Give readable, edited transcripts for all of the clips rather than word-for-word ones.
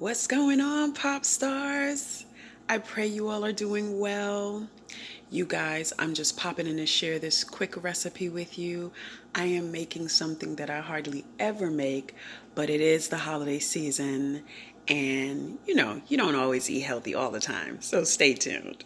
What's going on, pop stars? I pray you all are doing well. You guys, I'm just popping in to share this quick recipe with you. I am making something that I hardly ever make, but it is the holiday season, and you don't always eat healthy all the time, so stay tuned.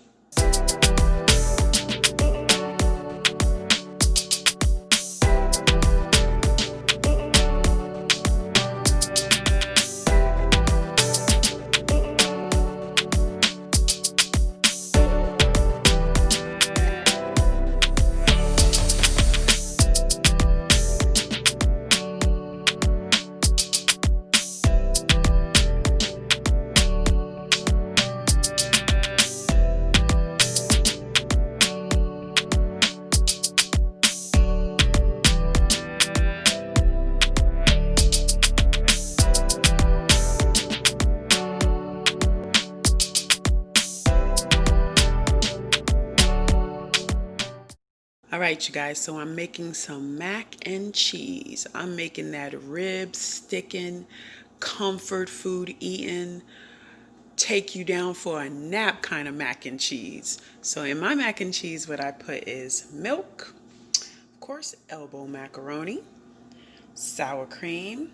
All right, you guys, so I'm making some mac and cheese. I'm making that rib sticking, comfort food eating, take you down for a nap kind of mac and cheese. So in my mac and cheese, what I put is milk, of course, elbow macaroni, sour cream,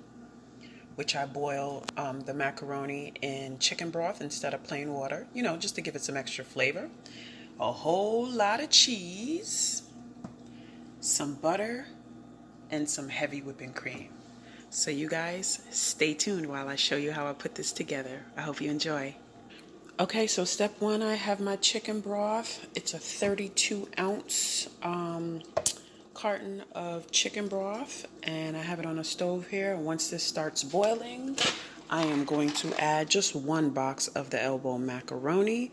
which I boil the macaroni in chicken broth instead of plain water, just to give it some extra flavor. A whole lot of cheese, some butter, and some heavy whipping cream. So you guys, stay tuned while I show you how I put this together. I hope you enjoy. Okay, so step one, I have my chicken broth. It's a 32-ounce carton of chicken broth, and I have it on a stove here. Once this starts boiling, I am going to add just one box of the elbow macaroni,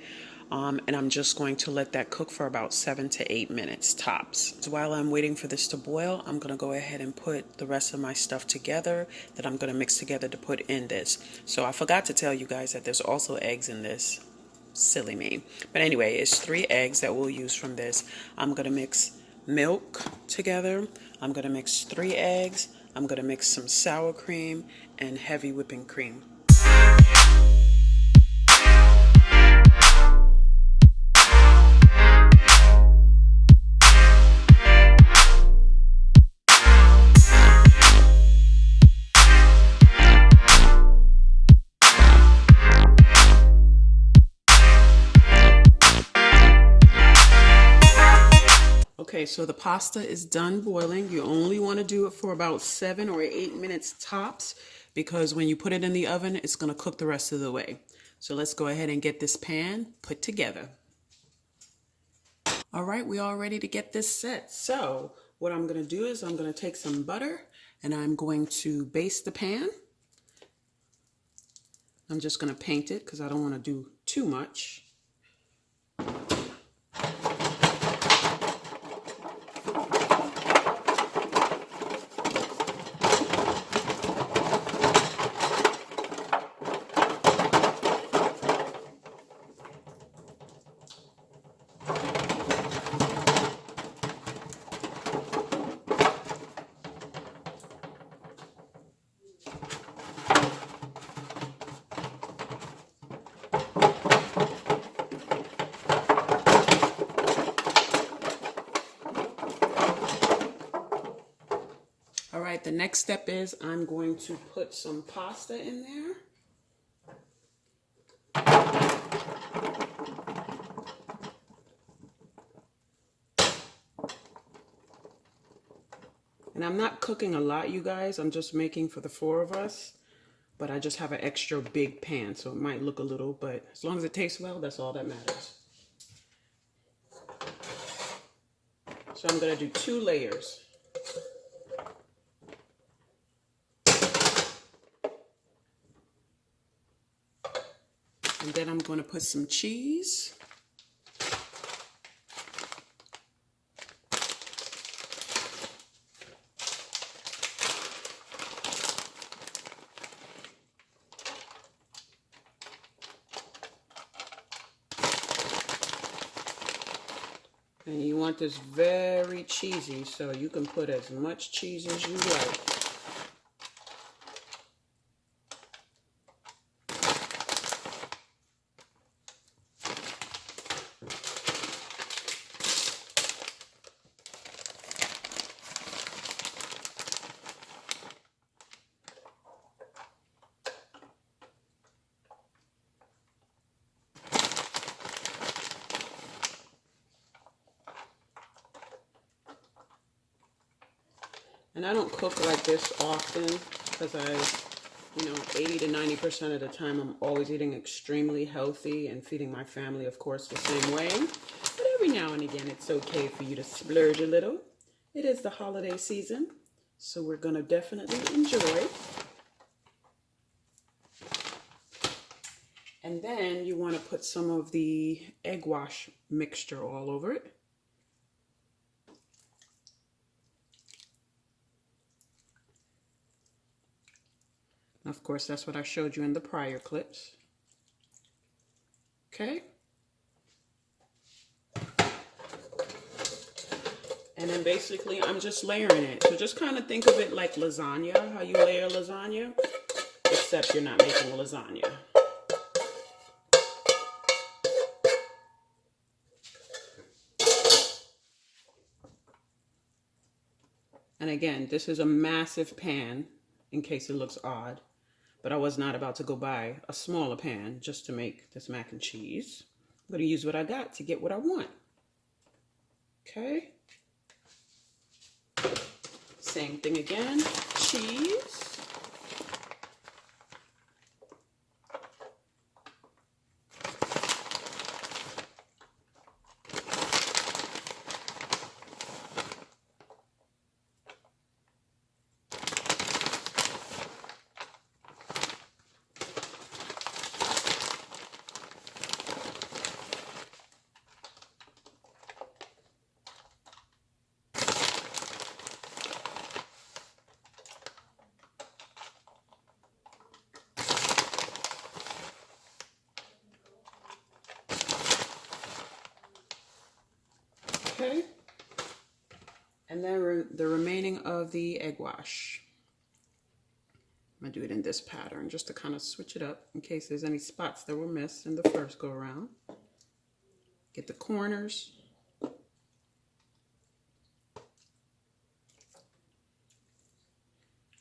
and I'm just going to let that cook for about 7 to 8 minutes tops. So while I'm waiting for this to boil, I'm going to go ahead and put the rest of my stuff together that I'm going to mix together to put in this. So I forgot to tell you guys that there's also eggs in this. Silly me. But anyway, it's 3 eggs that we'll use from this. I'm going to mix milk together. I'm going to mix 3 eggs. I'm going to mix some sour cream and heavy whipping cream. Okay, so the pasta is done boiling. You only want to do it for about 7 or 8 minutes tops, because when you put it in the oven, it's going to cook the rest of the way. So let's go ahead and get this pan put together. All right, we are ready to get this set. So what I'm going to do is I'm going to take some butter and I'm going to baste the pan. I'm just going to paint it because I don't want to do too much. All right, the next step is I'm going to put some pasta in there. And I'm not cooking a lot, you guys. I'm just making for the 4 of us. But I just have an extra big pan, so it might look a little, but as long as it tastes well, that's all that matters. So I'm going to do 2 layers. And then I'm going to put some cheese. And you want this very cheesy, so you can put as much cheese as you like. And I don't cook like this often because 80 to 90% of the time I'm always eating extremely healthy and feeding my family, of course, the same way. But every now and again, it's okay for you to splurge a little. It is the holiday season, so we're gonna definitely enjoy. And then you want to put some of the egg wash mixture all over it. Of course, that's what I showed you in the prior clips. Okay. And then basically I'm just layering it. So just kind of think of it like lasagna, how you layer lasagna, except you're not making lasagna. And again, this is a massive pan in case it looks odd, but I was not about to go buy a smaller pan just to make this mac and cheese. I'm going to use what I got to get what I want. Okay. Same thing again, cheese. Okay. And then the remaining of the egg wash. I'm gonna do it in this pattern just to kind of switch it up in case there's any spots that were missed in the first go around. Get the corners.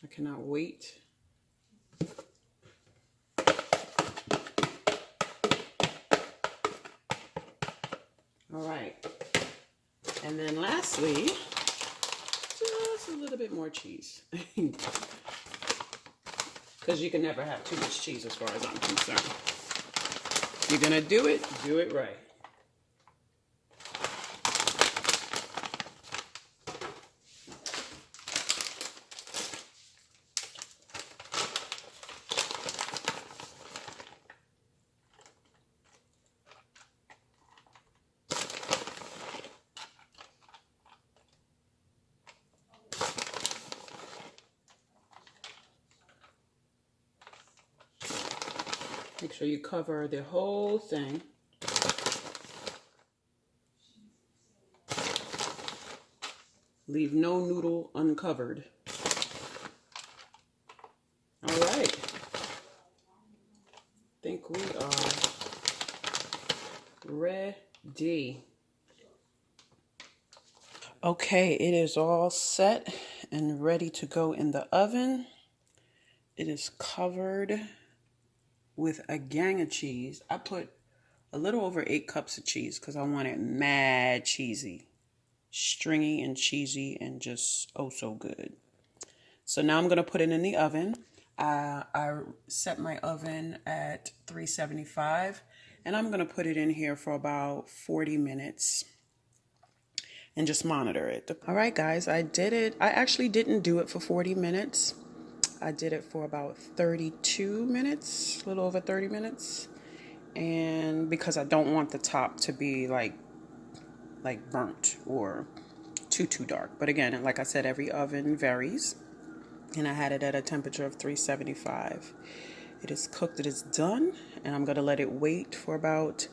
I cannot wait. All right. And then lastly, just a little bit more cheese. Because you can never have too much cheese as far as I'm concerned. If you're gonna do it right. Make sure you cover the whole thing. Leave no noodle uncovered. All right. I think we are ready. Okay, it is all set and ready to go in the oven. It is covered with a gang of cheese. I put a little over 8 cups of cheese because I want it mad cheesy. Stringy and cheesy and just oh so good. So now I'm going to put it in the oven. I set my oven at 375 and I'm going to put it in here for about 40 minutes and just monitor it. All right, guys, I did it. I actually didn't do it for 40 minutes. I did it for about 32 minutes, a little over 30 minutes. And because I don't want the top to be like burnt or too dark. But again, like I said, every oven varies. And I had it at a temperature of 375. It is cooked, it is done. And I'm going to let it wait for about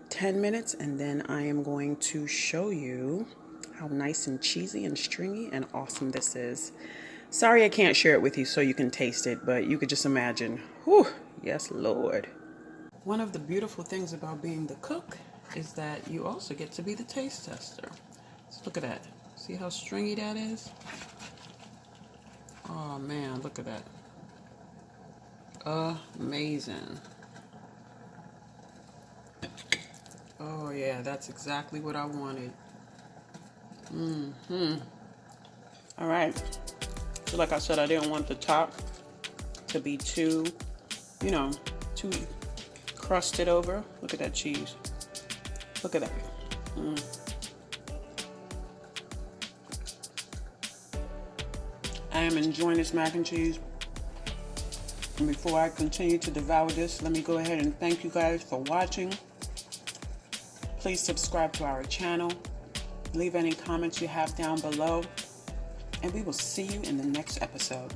10 minutes. And then I am going to show you how nice and cheesy and stringy and awesome this is. Sorry I can't share it with you so you can taste it, but you could just imagine. Whew, yes, Lord. One of the beautiful things about being the cook is that you also get to be the taste tester. So look at that. See how stringy that is? Oh man, look at that. Amazing. Oh yeah, that's exactly what I wanted. All right. So like I said, I didn't want the top to be too, too crusted over. Look at that cheese. Look at that. I am enjoying this mac and cheese. And before I continue to devour this, let me go ahead and thank you guys for watching. Please subscribe to our channel. Leave any comments you have down below. And we will see you in the next episode.